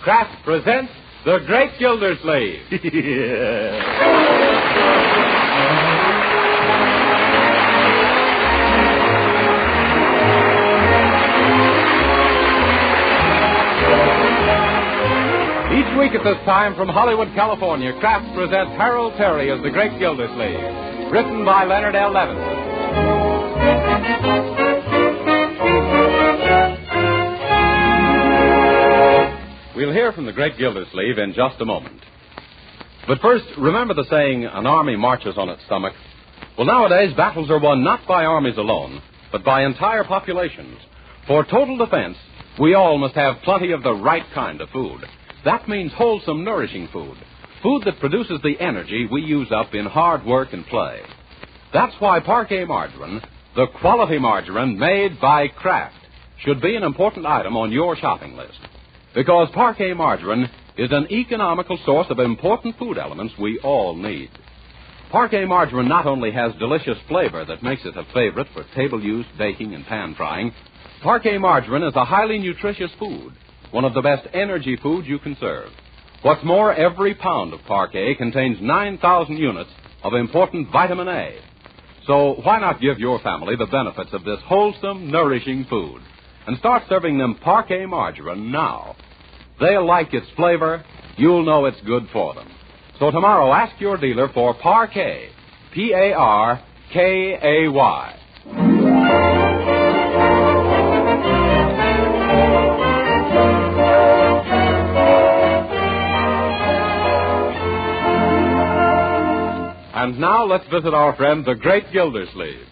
Kraft presents The Great Gildersleeve. Each week at this time from Hollywood, California, Kraft presents Harold Terry as The Great Gildersleeve, written by Leonard L. Levinson. We'll hear from the Great Gildersleeve in just a moment. But first, remember the saying, an army marches on its stomach? Well, nowadays, battles are won not by armies alone, but by entire populations. For total defense, we all must have plenty of the right kind of food. That means wholesome, nourishing food. Food that produces the energy we use up in hard work and play. That's why parquet margarine, the quality margarine made by Kraft, should be an important item on your shopping list. Because parquet margarine is an economical source of important food elements we all need. Parquet margarine not only has delicious flavor that makes it a favorite for table use, baking, and pan frying, parquet margarine is a highly nutritious food, one of the best energy foods you can serve. What's more, every pound of parquet contains 9,000 units of important vitamin A. So why not give your family the benefits of this wholesome, nourishing food and start serving them parquet margarine now? They'll like its flavor. You'll know it's good for them. So tomorrow, ask your dealer for parquet, P-A-R-K-A-Y. And now let's visit our friend, the Great Gildersleeve.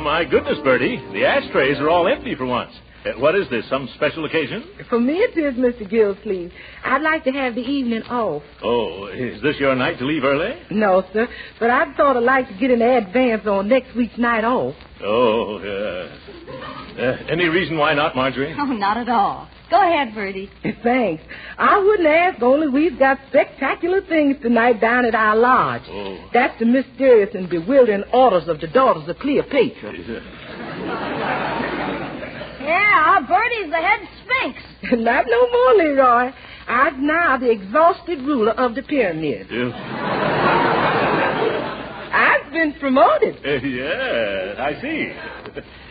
My goodness, Bertie, the ashtrays are all empty for once. What is this, some special occasion? For me it is, Mr. Gildersleeve. I'd like to have the evening off. Oh, is this your night to leave early? No, sir, but I thought I'd like to get an advance on next week's night off. Oh, any reason why not, Marjorie? Oh, not at all. Go ahead, Bertie. Thanks. I wouldn't ask, only we've got spectacular things tonight down at our lodge. Oh. That's the mysterious and bewildering orders of the daughters of Cleopatra. Yeah, Bertie's the head sphinx. Not no more, Leroy. I'm now the exhausted ruler of the pyramid. I've been promoted. Yeah, I see.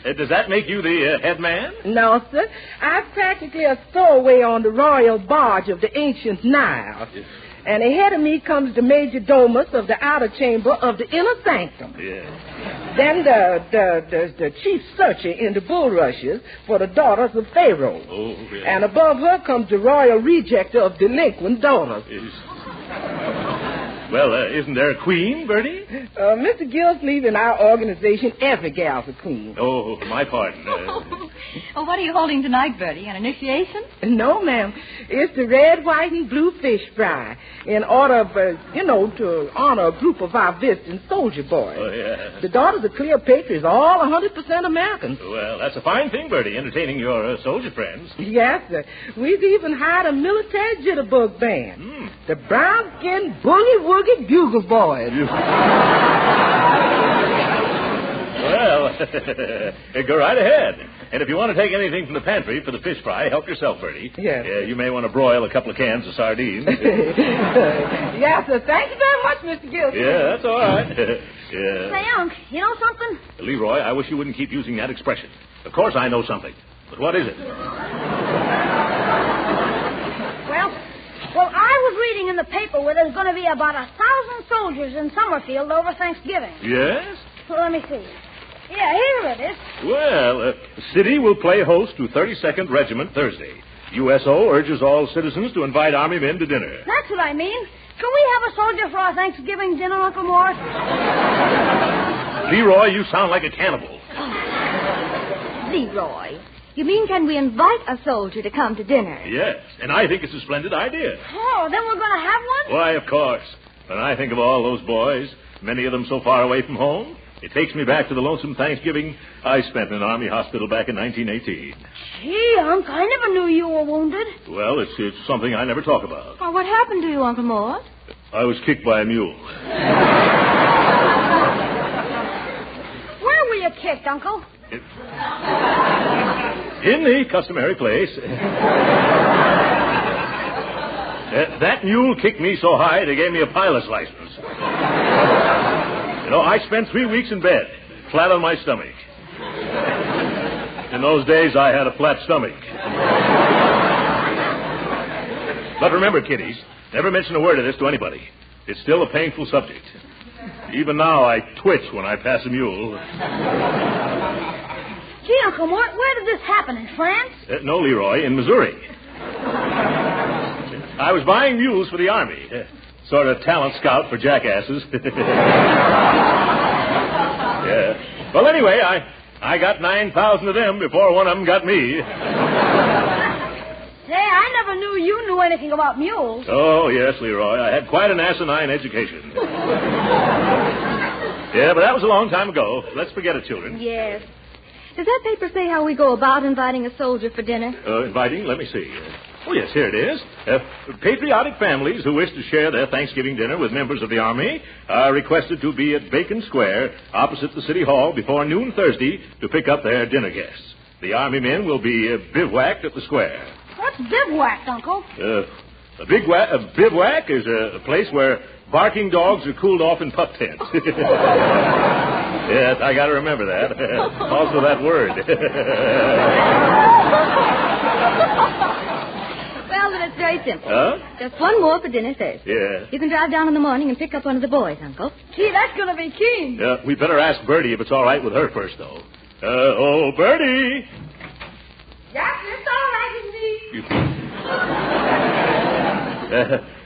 Does that make you the head man? No, sir. I'm practically a stowaway on the royal barge of the ancient Nile. Yes. And ahead of me comes the major domus of the outer chamber of the inner sanctum. Yeah. Then the chief searcher in the bulrushes for the daughters of Pharaoh. Oh, yeah. And above her comes the royal rejecter of delinquent daughters. Well, isn't there a queen, Bertie? Mr. Gildersleeve, in our organization, every gal's a queen. Oh, my pardon. Well, what are you holding tonight, Bertie? An initiation? No, ma'am. It's the red, white, and blue fish fry in order of, to honor a group of our visiting soldier boys. Oh, yeah. The daughters of Cleopatra is all 100% Americans. Well, that's a fine thing, Bertie, entertaining your soldier friends. Yes, sir. We've even hired a military jitterbug band. The brown-skinned boogie-woogie bugle boys. Well, go right ahead. And if you want to take anything from the pantry for the fish fry, help yourself, Bertie. Yes. You may want to broil a couple of cans of sardines. Yes, sir. Thank you very much, Mr. Gildersleeve. Yeah, that's all right. Yeah. Say, Unc, you know something? Leroy, I wish you wouldn't keep using that expression. Of course I know something. But what is it? Well, I was reading in the paper where there's going to be about 1,000 soldiers in Summerfield over Thanksgiving. Yes? Well, let me see. Yeah, here it is. Well, the city will play host to 32nd Regiment Thursday. USO urges all citizens to invite Army men to dinner. That's what I mean. Can we have a soldier for our Thanksgiving dinner, Uncle Mort? Leroy, you sound like a cannibal. Leroy, you mean can we invite a soldier to come to dinner? Yes, and I think it's a splendid idea. Oh, then we're going to have one? Why, of course. When I think of all those boys, many of them so far away from home, it takes me back to the lonesome Thanksgiving I spent in an Army hospital back in 1918. Gee, Unc, I never knew you were wounded. Well, it's something I never talk about. Well, what happened to you, Uncle Mort? I was kicked by a mule. kicked, Uncle? In the customary place. That mule kicked me so high they gave me a pilot's license. I spent 3 weeks in bed, flat on my stomach. In those days, I had a flat stomach. But remember, kiddies, never mention a word of this to anybody. It's still a painful subject. Even now, I twitch when I pass a mule. Gee, Uncle Mort, where did this happen? In France? No, Leroy, in Missouri. I was buying mules for the Army. Sort of talent scout for jackasses. Yeah. Well, anyway, I got 9,000 of them before one of them got me. Say, I never knew you knew anything about mules. Oh, yes, Leroy. I had quite an asinine education. Yeah, but that was a long time ago. Let's forget it, children. Yes. Does that paper say how we go about inviting a soldier for dinner? Inviting? Let me see. Oh, yes, here it is. Patriotic families who wish to share their Thanksgiving dinner with members of the Army are requested to be at Bacon Square, opposite the City Hall, before noon Thursday to pick up their dinner guests. The Army men will be bivouacked at the square. What's bivouacked, Uncle? A bivouac is a place where barking dogs are cooled off in pup tents. Yes, I got to remember that. Also that word. Well, then it's very simple. Huh? Just one more for dinner Thursday. Yeah. You can drive down in the morning and pick up one of the boys, Uncle. Gee, that's going to be keen. We better ask Bertie if it's all right with her first, though. Bertie! Yes, it's all right with me.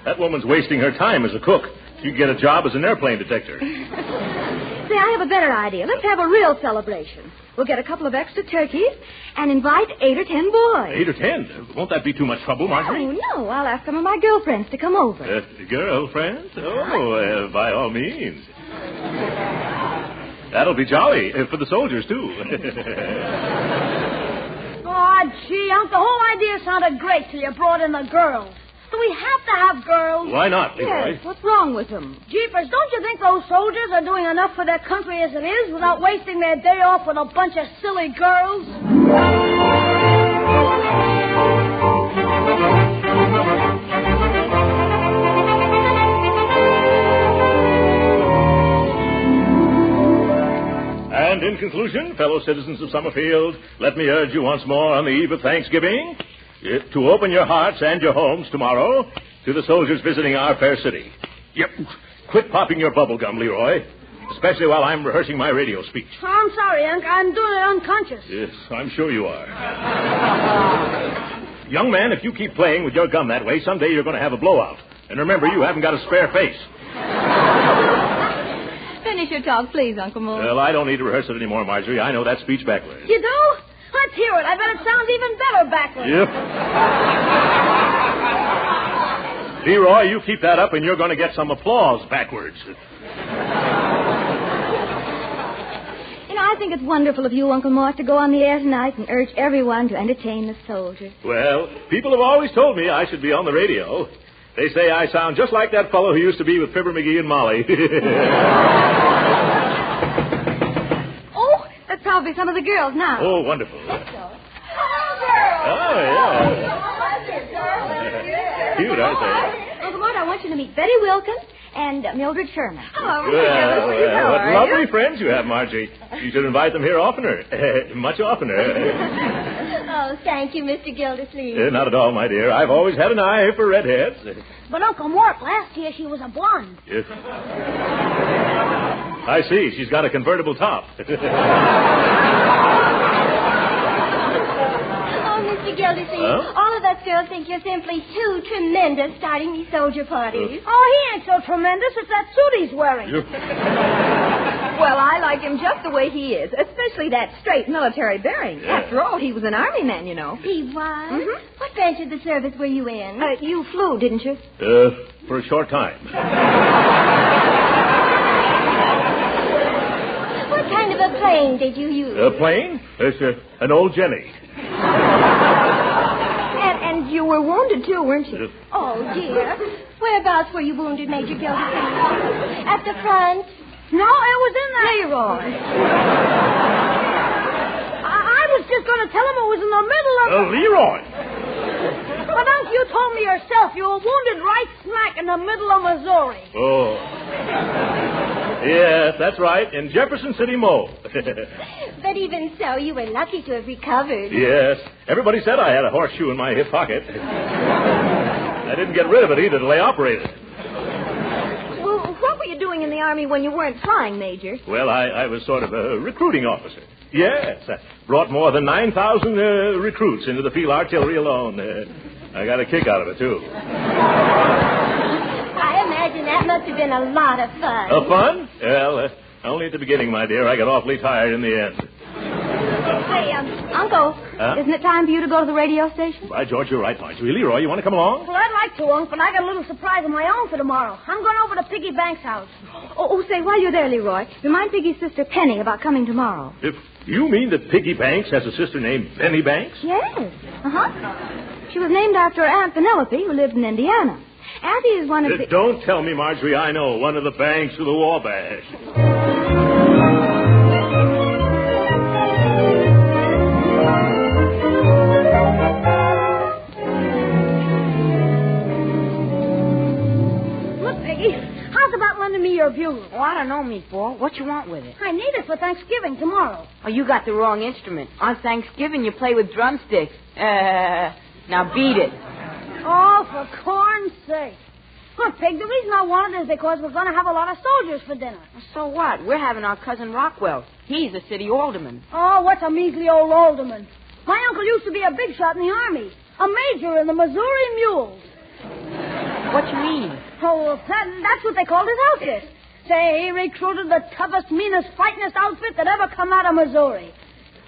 That woman's wasting her time as a cook. She could get a job as an airplane detector. Say, I have a better idea. Let's have a real celebration. We'll get a couple of extra turkeys and invite 8 or 10 boys. 8 or 10? Won't that be too much trouble, Marjorie? Oh, no. I'll ask some of my girlfriends to come over. Girlfriends? Oh, by all means. That'll be jolly for the soldiers, too. Oh, gee, Uncle, the whole idea sounded great till you brought in the girls. Do we have to have girls? Why not, Leroy? Yes, what's wrong with them? Jeepers, don't you think those soldiers are doing enough for their country as it is without wasting their day off with a bunch of silly girls? And in conclusion, fellow citizens of Summerfield, let me urge you once more on the eve of Thanksgiving to open your hearts and your homes tomorrow to the soldiers visiting our fair city. Yep. Quit popping your bubble gum, Leroy, especially while I'm rehearsing my radio speech. Oh, I'm sorry, Unc. I'm doing it unconscious. Yes, I'm sure you are. Young man, if you keep playing with your gum that way, someday you're going to have a blowout. And remember, you haven't got a spare face. Finish your talk, please, Uncle Mort. Well, I don't need to rehearse it anymore, Marjorie. I know that speech backwards. You do? Let's hear it. I bet it sounds even better backwards. Yep. Leroy, you keep that up and you're going to get some applause backwards. I think it's wonderful of you, Uncle Mort, to go on the air tonight and urge everyone to entertain the soldiers. Well, people have always told me I should be on the radio. They say I sound just like that fellow who used to be with Fibber McGee and Molly. Oh, that's probably some of the girls now. Oh, wonderful. Hello, girls. Oh, yeah. Cute, aren't they? Uncle Mort, I want you to meet Betty Wilkins and Mildred Sherman. Hello, Well, what lovely friends you have, Margie. You should invite them here oftener. Much oftener. Oh, thank you, Mr. Gildersleeve. Not at all, my dear. I've always had an eye for redheads. But Uncle Mort, last year she was a blonde. Yes. I see. She's got a convertible top. Mr. Gildersleeve, all of us girls think you're simply too tremendous starting these soldier parties. Oh, he ain't so tremendous. It's that suit he's wearing. Well, I like him just the way he is, especially that straight military bearing. Yeah. After all, he was an army man, you know. He was? Mm-hmm. What branch of the service were you in? You flew, didn't you? For a short time. What kind of a plane did you use? A plane? It's an old Jenny. And you were wounded, too, weren't you? Oh, dear. Whereabouts were you wounded, Major Gildersleeve? At the front? No, it was in the... Leroy. was in the middle of Leroy! But, Unc, you told me yourself you were wounded right smack in the middle of Missouri. Oh. Yes, that's right, in Jefferson City, Mo. But even so, you were lucky to have recovered. Yes. Everybody said I had a horseshoe in my hip pocket. I didn't get rid of it either till they operated. Well, what were you doing in the Army when you weren't flying, Major? Well, I was sort of a recruiting officer. Yes, I brought more than 9,000 recruits into the field artillery alone. I got a kick out of it, too. I imagine that must have been a lot of fun. Fun? Well, only at the beginning, my dear. I got awfully tired in the end. Hey, Uncle, isn't it time for you to go to the radio station? By George, you're right, Marjorie. Leroy, you want to come along? Well, I'd like to, Unc, but I got a little surprise of my own for tomorrow. I'm going over to Piggy Banks' house. Say, while you're there, Leroy, remind Piggy's sister Penny about coming tomorrow. If you mean that Piggy Banks has a sister named Penny Banks? Yes. She was named after her Aunt Penelope, who lived in Indiana. Auntie is one of the... Don't tell me, Marjorie, I know. One of the Banks of the Wabash. Look, Piggy, how's about lending me your bugle? Oh, I don't know, Meatball. What you want with it? I need it for Thanksgiving tomorrow. Oh, you got the wrong instrument. On Thanksgiving, you play with drumsticks. Now beat it. Oh, for corn's sake. Look, Pig, the reason I want it is because we're going to have a lot of soldiers for dinner. So what? We're having our cousin Rockwell. He's a city alderman. Oh, what's a measly old alderman? My uncle used to be a big shot in the Army. A major in the Missouri Mules. What you mean? Oh, that's what they called his outfit. Say, he recruited the toughest, meanest, fightingest outfit that ever come out of Missouri.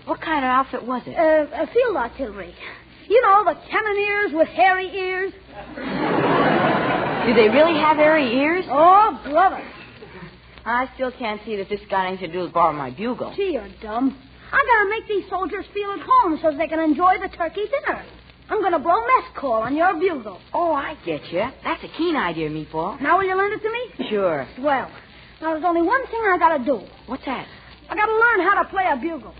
What kind of outfit was it? Field artillery. You know, the cannoneers with hairy ears. Do they really have hairy ears? Oh, brother. I still can't see that this got anything to do with borrowing my bugle. Gee, you're dumb. I gotta make these soldiers feel at home so they can enjoy the turkey dinner. I'm gonna blow mess call on your bugle. Oh, I get you. That's a keen idea, Meatball. Now will you lend it to me? Sure. Well, now there's only one thing I gotta do. What's that? I gotta learn how to play a bugle.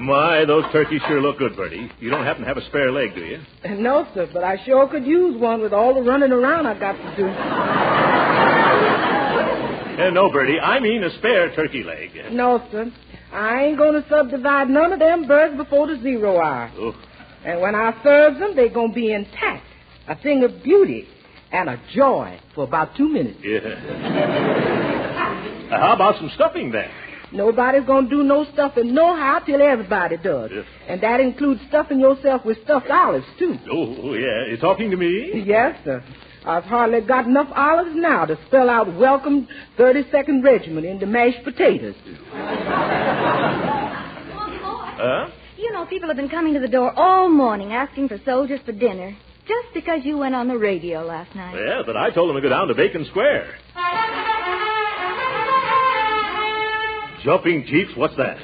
My, those turkeys sure look good, Bertie. You don't happen to have a spare leg, do you? No, sir, but I sure could use one with all the running around I got to do. No, Bertie, I mean a spare turkey leg. No, sir. I ain't going to subdivide none of them birds before the 0 hour. Oh. And when I serve them, they're going to be intact. A thing of beauty and a joy for about 2 minutes. Yeah. How about some stuffing, then? Nobody's going to do no stuffing nohow till everybody does. Yes. And that includes stuffing yourself with stuffed olives, too. Oh, yeah. You talking to me? Yes, sir. I've hardly got enough olives now to spell out welcome 32nd Regiment into mashed potatoes. Huh? You know, people have been coming to the door all morning asking for soldiers for dinner just because you went on the radio last night. Yeah, but I told them to go down to Bacon Square. Jumping Jeeps? What's that?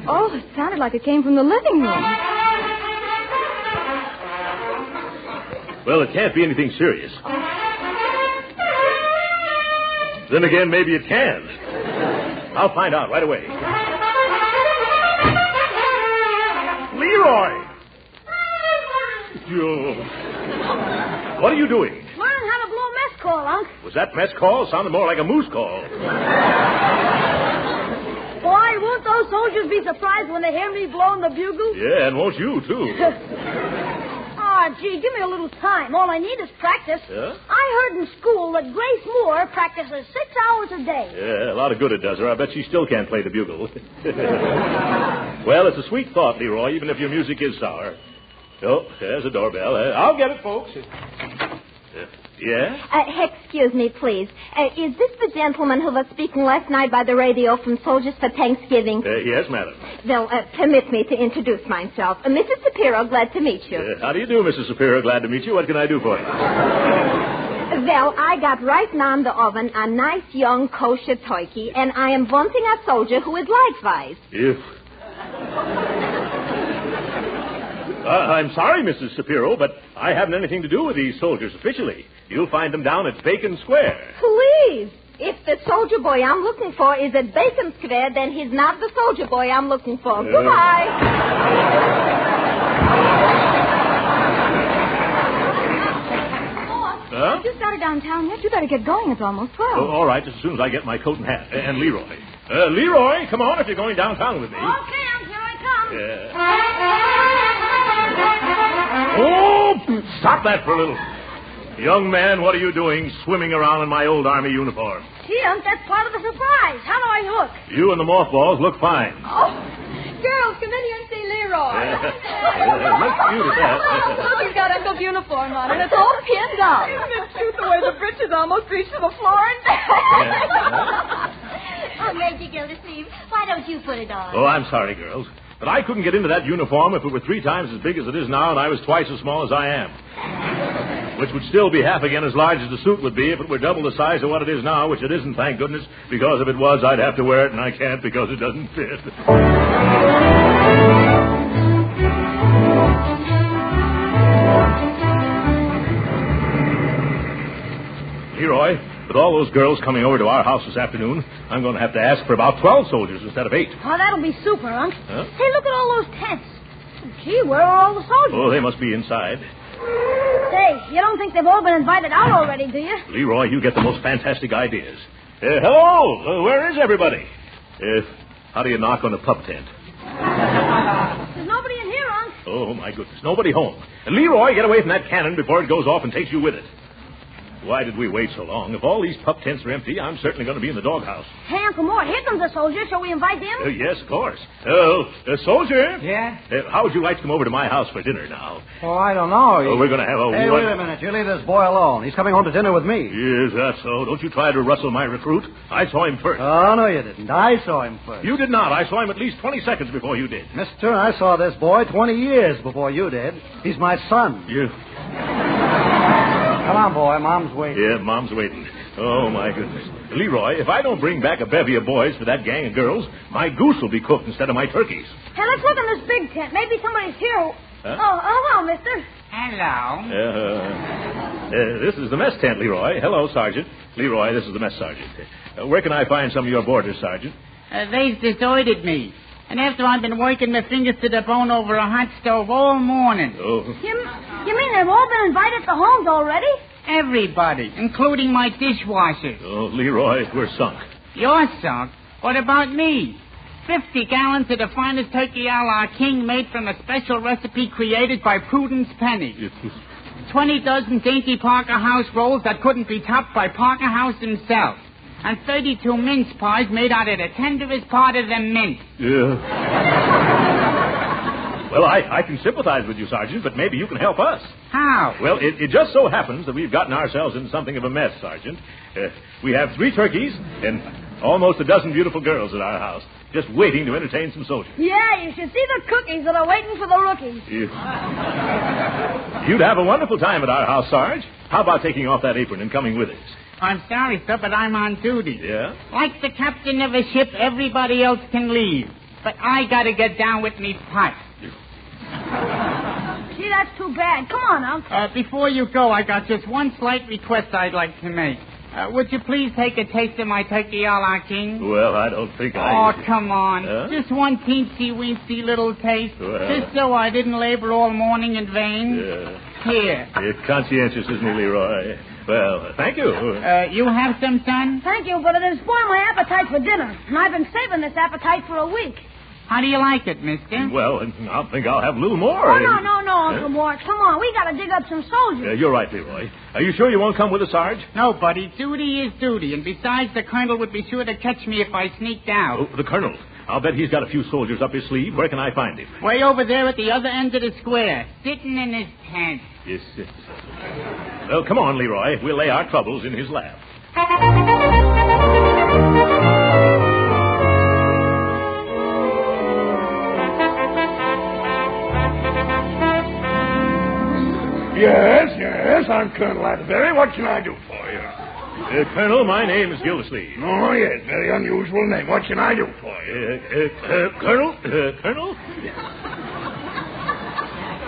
Oh, it sounded like it came from the living room. Well, it can't be anything serious. Then again, maybe it can. I'll find out right away. Leroy! What are you doing? Learn how to blow a mess call, Unc. Was that mess call? Sounded more like a moose call. Boy, won't those soldiers be surprised when they hear me blowing the bugle? Yeah, and won't you, too? Oh, gee, give me a little time. All I need is practice. Yeah? I heard in school that Grace Moore practices 6 hours a day. Yeah, a lot of good it does her. I bet she still can't play the bugle. Well, it's a sweet thought, Leroy, even if your music is sour. Oh, there's a doorbell. I'll get it, folks. Yeah? Excuse me, please. Is this the gentleman who was speaking last night by the radio from Soldiers for Thanksgiving? Yes, madam. Well, permit me to introduce myself. Mrs. Shapiro, glad to meet you. How do you do, Mrs. Shapiro? Glad to meet you. What can I do for you? Well, I got right now in the oven a nice young kosher turkey, and I am wanting a soldier who is likewise. I'm sorry, Mrs. Shapiro, but I haven't anything to do with these soldiers officially. You'll find them down at Bacon Square. Please. If the soldier boy I'm looking for is at Bacon Square, then he's not the soldier boy I'm looking for. Goodbye. Huh? You started downtown yet? You better get going. It's almost 12. Oh, all right, as soon as I get my coat and hat. And Leroy. Leroy, come on if you're going downtown with me. Okay, here I come. Oh, stop that for a little. Young man, what are you doing swimming around in my old Army uniform? Gee, that's part of the surprise. How do I look? You and the mothballs look fine. Oh, girls, come in here and see Leroy. Let's view that. Look, he's got Uncle's uniform on, and it's all pinned up. Isn't it cute the way the breeches almost reach to the floor and back? Oh, Major Gildersleeve, why don't you put it on? Oh, I'm sorry, girls. But I couldn't get into that uniform if it were 3 times as big as it is now and I was twice as small as I am. Which would still be half again as large as the suit would be if it were double the size of what it is now, which it isn't, thank goodness, because if it was, I'd have to wear it, and I can't because it doesn't fit. Leroy, with all those girls coming over to our house this afternoon, I'm going to have to ask for about 12 soldiers instead of 8. Oh, that'll be super, Unc. Huh? Hey, look at all those tents. Gee, where are all the soldiers? Oh, they must be inside. Say, you don't think they've all been invited out already, do you? Leroy, you get the most fantastic ideas. Hello, where is everybody? How do you knock on a pup tent? There's nobody in here, Unc. Oh, my goodness, nobody home. Leroy, get away from that cannon before it goes off and takes you with it. Why did we wait so long? If all these pup tents are empty, I'm certainly going to be in the doghouse. Hey, Uncle Mort, here comes a soldier. Shall we invite him? Yes, of course. Soldier? Yeah? How would you like to come over to my house for dinner now? Oh, I don't know. We're going to have a... Hey, wait a minute. You leave this boy alone. He's coming home to dinner with me. Is that so? Don't you try to rustle my recruit. I saw him first. Oh, no, you didn't. I saw him first. You did not. I saw him at least 20 seconds before you did. Mister, I saw this boy 20 years before you did. He's my son. You... Come on, boy. Mom's waiting. Yeah, Mom's waiting. Oh, my goodness. Leroy, if I don't bring back a bevy of boys for that gang of girls, my goose will be cooked instead of my turkeys. Hey, let's look in this big tent. Maybe somebody's here. Huh? Oh, hello, mister. Hello. This is the mess tent, Leroy. Hello, Sergeant. Leroy, this is the mess sergeant. Where can I find some of your boarders, Sergeant? They've deserted me. And after I've been working my fingers to the bone over a hot stove all morning. Oh. You mean they've all been invited to homes already? Everybody, including my dishwashers. Oh, Leroy, we're sunk. You're sunk? What about me? 50 gallons of the finest turkey a la king made from a special recipe created by Prudence Penny. 20 dozen dainty Parker House rolls that couldn't be topped by Parker House himself. And 32 mince pies made out of the tenderest part of the mint. Yeah. Well, I can sympathize with you, Sergeant, but maybe you can help us. How? Well, it just so happens that we've gotten ourselves in something of a mess, Sergeant. We have 3 turkeys and almost a dozen beautiful girls at our house, just waiting to entertain some soldiers. Yeah, you should see the cookies that are waiting for the rookies. You'd have a wonderful time at our house, Sarge. How about taking off that apron and coming with us? I'm sorry, sir, but I'm on duty. Yeah? Like the captain of a ship, everybody else can leave. But I gotta get down with me pipe. Gee, that's too bad. Come on, Unc. Before you go, I got just one slight request I'd like to make. Would you please take a taste of my turkey a la king? Well, I don't think Oh, come on. Just one teensy-weensy little taste. Well. Just so I didn't labor all morning in vain. Yeah. Here. It's conscientious, isn't it, Leroy? Well, thank you. You have some, son? Thank you, but it has spoiled my appetite for dinner. And I've been saving this appetite for a week. How do you like it, mister? Well, I think I'll have a little more. Oh, no, Uncle Mort. Come on, we gotta dig up some soldiers. You're right, Leroy. Are you sure you won't come with us, Sarge? No, buddy. Duty is duty. And besides, the colonel would be sure to catch me if I sneaked out. Oh, the colonel. I'll bet he's got a few soldiers up his sleeve. Where can I find him? Way over there at the other end of the square, sitting in his tent. Yes. Well, come on, Leroy. We'll lay our troubles in his lap. Yes, I'm Colonel Atterbury. What can I do for you? Colonel, my name is Gildersleeve. Oh, yes, very unusual name. What can I do for you? Colonel?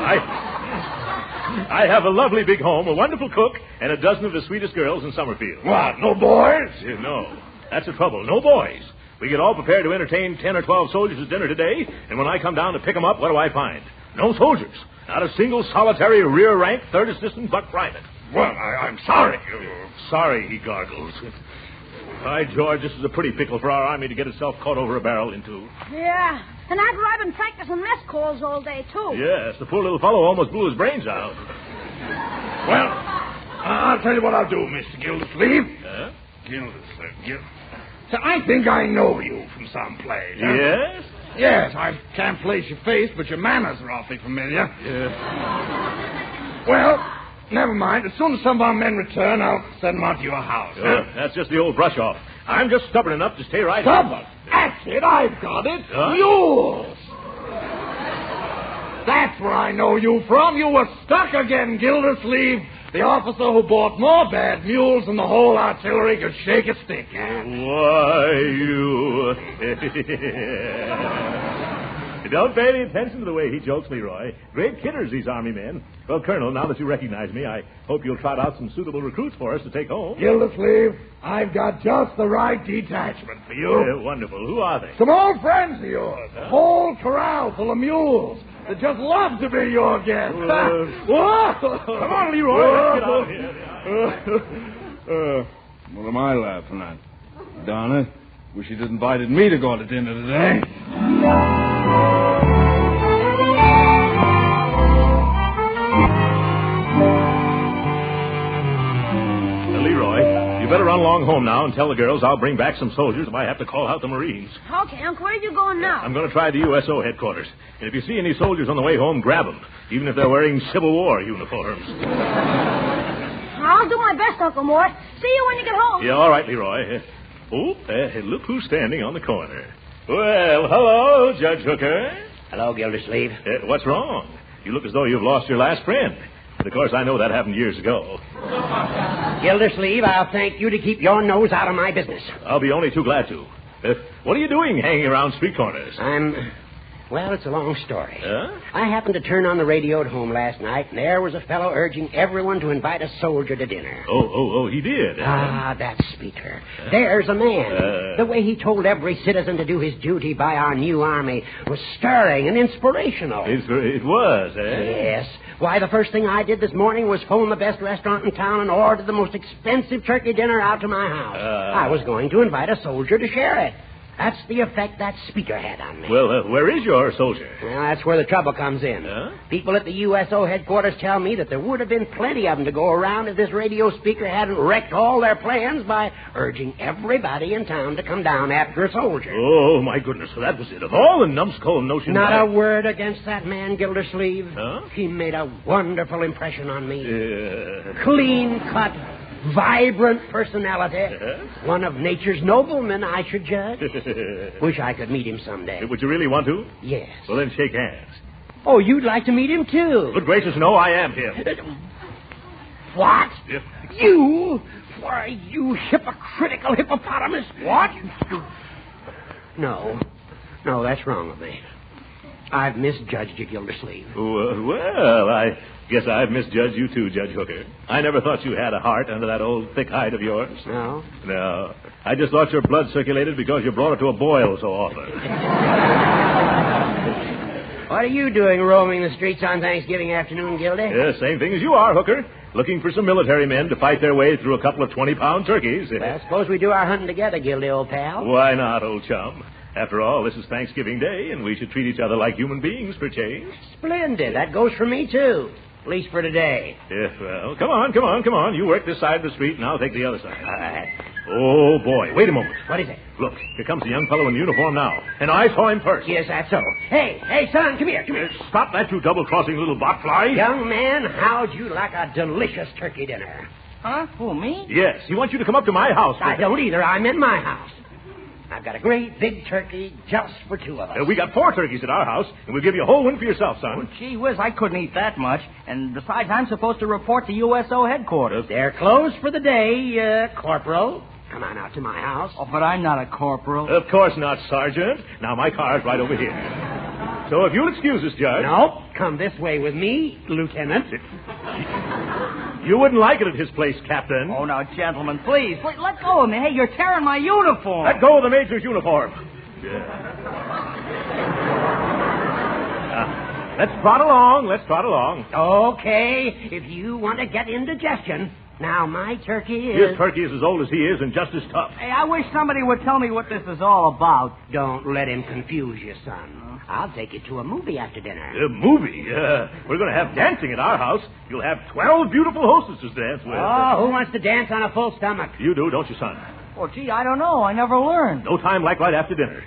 I have a lovely big home, a wonderful cook, and a dozen of the sweetest girls in Summerfield. What, no boys? No. That's the trouble. No boys. We get all prepared to entertain 10 or 12 soldiers at dinner today, and when I come down to pick them up, what do I find? No soldiers. Not a single solitary rear-rank third assistant buck private. Well, I'm sorry. Sorry, he gargles. By George, this is a pretty pickle for our army to get itself caught over a barrel into. Yeah, and after I've been practicing mess calls all day, too. Yes, the poor little fellow almost blew his brains out. Well, I'll tell you what I'll do, Mr. Gildersleeve. Gildersleeve. So I think I know you from someplace. Huh? Yes? Yes, I can't place your face, but your manners are awfully familiar. Yes. Well, never mind. As soon as some of our men return, I'll send them out to your house. That's just the old brush-off. I'm just stubborn enough to stay right here. Stubborn? That's it. I've got it. Mules. That's where I know you from. You were stuck again, Gildersleeve. The officer who bought more bad mules than the whole artillery could shake a stick at. Why, you... Don't pay any attention to the way he jokes, Leroy. Great kidders, these Army men. Well, Colonel, now that you recognize me, I hope you'll trot out some suitable recruits for us to take home. Gildersleeve, I've got just the right detachment for you. Wonderful. Who are they? Some old friends of yours. A whole corral full of mules. They just love to be your guests. Come on, Leroy. Let's get out of here. What am I laughing at? Donna, wish you'd invited me to go to dinner today. Leroy, you better run along home now and tell the girls I'll bring back some soldiers if I have to call out the Marines. Okay, Uncle, where are you going now? I'm going to try the USO Headquarters. And if you see any soldiers on the way home, grab them, even if they're wearing Civil War uniforms. I'll do my best, Uncle Mort. See you when you get home. Yeah, all right, Leroy. Look who's standing on the corner. Well, hello, Judge Hooker. Hello, Gildersleeve. What's wrong? You look as though you've lost your last friend. But, of course, I know that happened years ago. Gildersleeve, I'll thank you to keep your nose out of my business. I'll be only too glad to. What are you doing hanging around street corners? Well, it's a long story. Huh? I happened to turn on the radio at home last night, and there was a fellow urging everyone to invite a soldier to dinner. Oh, he did. That speaker. There's a man. The way he told every citizen to do his duty by our new army was stirring and inspirational. It was, Yes. Why, the first thing I did this morning was phone the best restaurant in town and order the most expensive turkey dinner out to my house. I was going to invite a soldier to share it. That's the effect that speaker had on me. Well, where is your soldier? Well, that's where the trouble comes in. People at the USO headquarters tell me that there would have been plenty of them to go around if this radio speaker hadn't wrecked all their plans by urging everybody in town to come down after a soldier. Oh, my goodness. So that was it. Of all the numbskull notions... Not a word against that man, Gildersleeve. He made a wonderful impression on me. Clean-cut, vibrant personality. One of nature's noblemen, I should judge. Wish I could meet him someday. Would you really want to? Yes. Well, then shake hands. Oh, you'd like to meet him, too? Good gracious, no, I am him. What? You? Why, you hypocritical hippopotamus. What? No, that's wrong of me. I've misjudged you, Gildersleeve. Well, I guess I've misjudged you too, Judge Hooker. I never thought you had a heart under that old thick hide of yours. No? No. I just thought your blood circulated because you brought it to a boil so often. What are you doing roaming the streets on Thanksgiving afternoon, Gildy? Yeah, same thing as you are, Hooker. Looking for some military men to fight their way through a couple of 20-pound turkeys. Well, suppose we do our hunting together, Gildy, old pal. Why not, old chum? After all, this is Thanksgiving Day, and we should treat each other like human beings for change. Splendid. That goes for me, too. At least for today. Yeah, well, come on. You work this side of the street, and I'll take the other side. All right. Oh, boy. Wait a moment. What is it? Look, here comes a young fellow in uniform now. And I saw him first. Yes, that's so. Hey, son, come here. Stop that, you double-crossing little botfly. Young man, how'd you like a delicious turkey dinner? Huh? Who, me? Yes, he wants you to come up to my house. I don't either. I'm in my house. I've got a great big turkey just for two of us. We got 4 turkeys at our house, and we'll give you a whole one for yourself, son. Oh, gee whiz, I couldn't eat that much. And besides, I'm supposed to report to USO Headquarters. They're closed for the day, Corporal. Come on out to my house. Oh, but I'm not a corporal. Of course not, Sergeant. Now, my car's right over here. So if you'll excuse us, Judge. No, come this way with me, Lieutenant. You wouldn't like it at his place, Captain. Oh, now, gentlemen, please, let go of me. Hey, you're tearing my uniform. Let go of the Major's uniform. Let's trot along. Okay, if you want to get indigestion. Now, my turkey is... His turkey is as old as he is and just as tough. Hey, I wish somebody would tell me what this is all about. Don't let him confuse you, son. I'll take you to a movie after dinner. A movie? We're going to have dancing at our house. You'll have 12 beautiful hostesses to dance with. Oh, who wants to dance on a full stomach? You do, don't you, son? Well, gee, I don't know. I never learned. No time like right after dinner.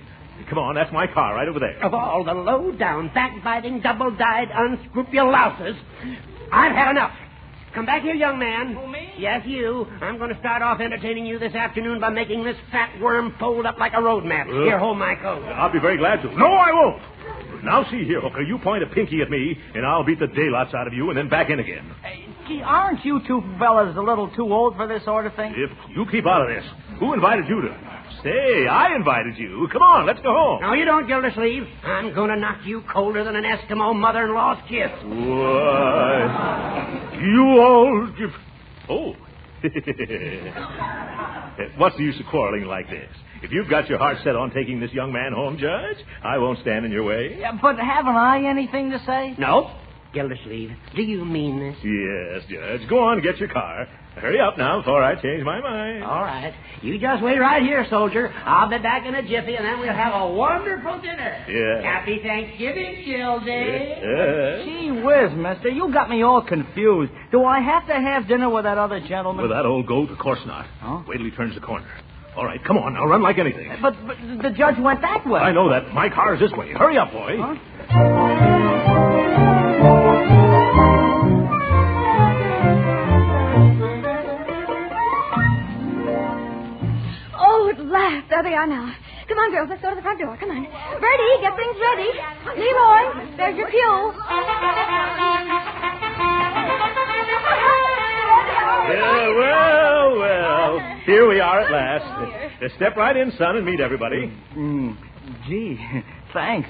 Come on, that's my car right over there. Of all the low-down, backbiting, double-dyed, unscrupulouses, I've had enough. Come back here, young man. Who, me? Yes, you. I'm going to start off entertaining you this afternoon by making this fat worm fold up like a road map. Here, hold my coat. I'll be very glad to. No, I won't. Now, see here, Hooker. You point a pinky at me, and I'll beat the daylights out of you and then back in again. Hey, gee, aren't you two fellas a little too old for this sort of thing? If you keep out of this, who invited you to... Say, I invited you. Come on, let's go home. No, you don't, Gildersleeve. I'm going to knock you colder than an Eskimo mother-in-law's kiss. Why, you old... Oh. What's the use of quarreling like this? If you've got your heart set on taking this young man home, Judge, I won't stand in your way. Yeah, but haven't I anything to say? No. Gildersleeve, do you mean this? Yes, Judge. Go on, get your car. Hurry up now before I change my mind. All right. You just wait right here, soldier. I'll be back in a jiffy, and then we'll have a wonderful dinner. Yeah. Happy Thanksgiving, Gildy. Gee whiz, mister. You got me all confused. Do I have to have dinner with that other gentleman? With that old goat? Of course not. Huh? Wait till he turns the corner. All right, come on now. Run like anything. But the judge went that way. I know that. My car is this way. Hurry up, boy. Huh? There they are now. Come on, girls, let's go to the front door. Come on. Bertie, get things ready. Leroy, there's your cue. Well. Here we are at last. Step right in, son, and meet everybody. Gee, thanks.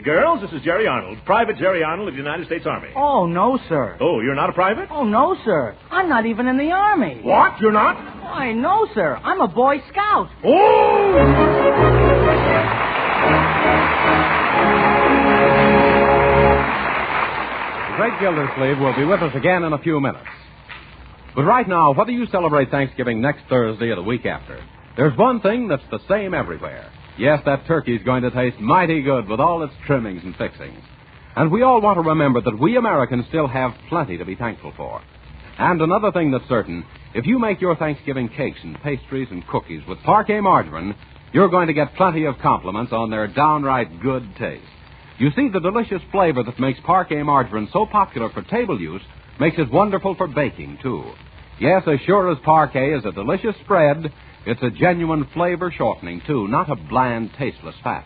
Girls, this is Jerry Arnold, Private Jerry Arnold of the United States Army. Oh, no, sir. Oh, you're not a private? Oh, no, sir. I'm not even in the Army. What? You're not? Why, no, sir. I'm a Boy Scout. Oh! The Great Gildersleeve will be with us again in a few minutes. But right now, whether you celebrate Thanksgiving next Thursday or the week after, there's one thing that's the same everywhere. Yes, that turkey's going to taste mighty good with all its trimmings and fixings. And we all want to remember that we Americans still have plenty to be thankful for. And another thing that's certain, if you make your Thanksgiving cakes and pastries and cookies with parquet margarine, you're going to get plenty of compliments on their downright good taste. You see, the delicious flavor that makes parquet margarine so popular for table use makes it wonderful for baking, too. Yes, as sure as parquet is a delicious spread, it's a genuine flavor shortening, too, not a bland, tasteless fat.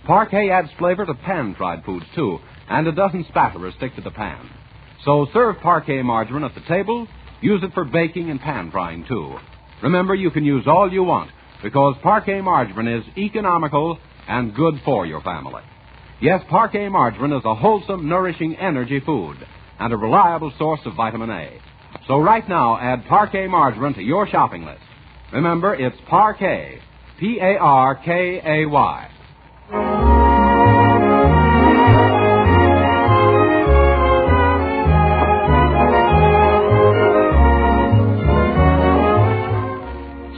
Parquet adds flavor to pan-fried foods, too, and it doesn't spatter or stick to the pan. So serve parquet margarine at the table, use it for baking and pan frying, too. Remember, you can use all you want, because parquet margarine is economical and good for your family. Yes, parquet margarine is a wholesome, nourishing energy food and a reliable source of vitamin A. So right now, add parquet margarine to your shopping list. Remember, it's parquet, P-A-R-K-A-Y.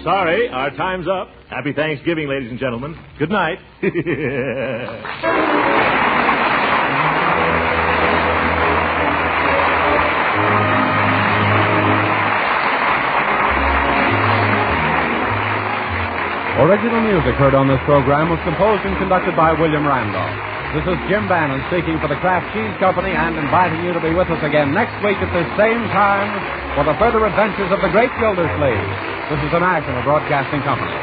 Sorry, our time's up. Happy Thanksgiving, ladies and gentlemen. Good night. Original music heard on this program was composed and conducted by William Randolph. This is Jim Bannon speaking for the Kraft Cheese Company and inviting you to be with us again next week at this same time for the further adventures of the Great Gildersleeve. This is the National Broadcasting Company.